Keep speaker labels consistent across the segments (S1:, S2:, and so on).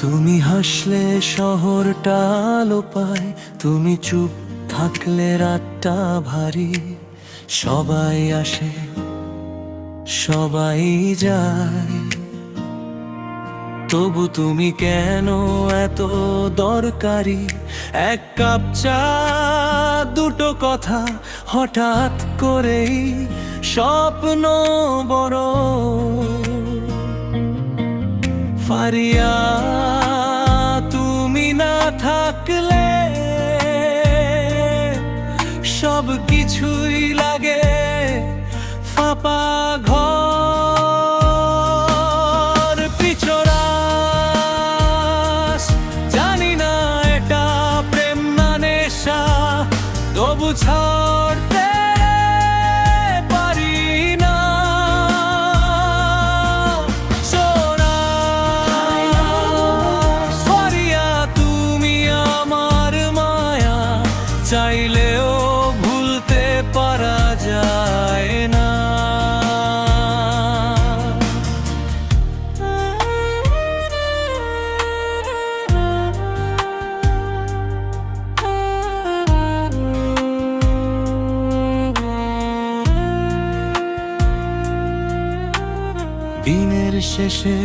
S1: তুমি হাসলে শহরটা আলো পায়, তুমি চুপ থাকলে রাতটা ভারী। সবাই আসে সবাই যায়, তবু তুমি কেন এত দরকারি? এক কাপ চা, দুটো কথা, হঠাৎ করেই স্বপ্ন বড়। ফারিয়া, তুমি না থাকলে সব কিছুই লাগে ফাঁপা ঘর। পিছরাস, জানি না এটা প্রেম না নেশা, তবু ছাড়তে পারি না। সোনা ফারিয়া, তুমি আমার মায়া, চাইলেও ভুলতে পারা যায় না। দিনের শেষে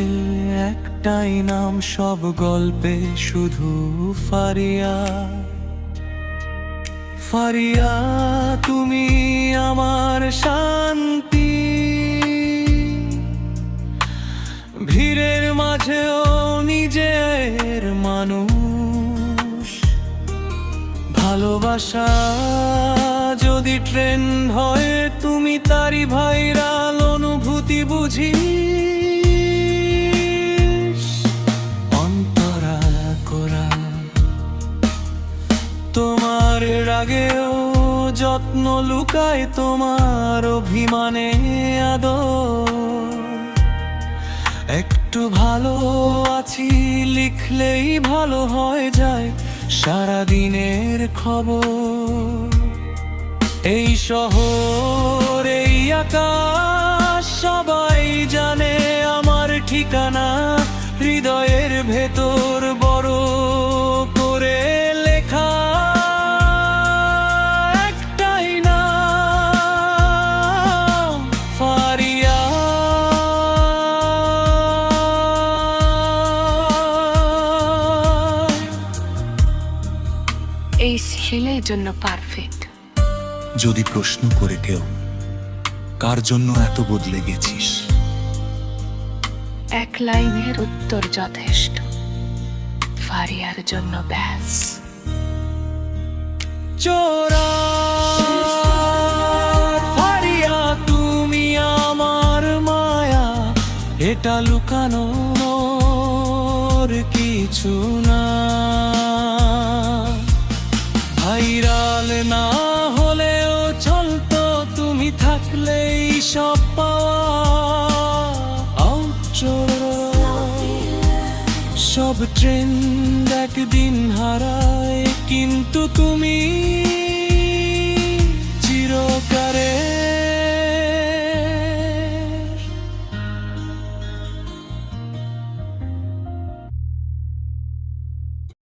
S1: একটাই নাম সব গল্পে, শুধু ফারিয়া। ফারিয়া, তুমি আমার শান্তি, ভিড়ের মাঝেও নিজের মানুষ। ভালোবাসা যদি ট্রেন্ড হয়, তুমি তারই ভাইরাল অনুভূতি বুঝি। অন্তরা করা তোমার রাগেও যত্ন লুকায়, তোমার অভিমানে আদর। একটু ভালো আছি লিখলেই ভালো হয়ে যায় সারাদিনের খবর। এই শহর, এই আকাশ, সবাই জানে আমার ঠিকানা। হৃদয়ের ভেতর বড় করে লেখা একটাই নাম, ফারিয়া।
S2: এই ছেলের জন্য পারফেক্ট।
S3: যদি প্রশ্ন করে কেউ, কার জন্য এত বদলে গেছিস,
S2: এক লাইনের উত্তর যথেষ্ট, ফারিয়ার জন্য ব্যাস।
S1: চোরা ফারিয়া, তুমি আমার মায়া, এটা লুকানোর কিছু না। ভাইরাল না হলেও চলতো, তুমি থাকলেই সব পাওয়া। সব ট্রেন্ড একদিন হারায়, কিন্তু তুমি চিরকারে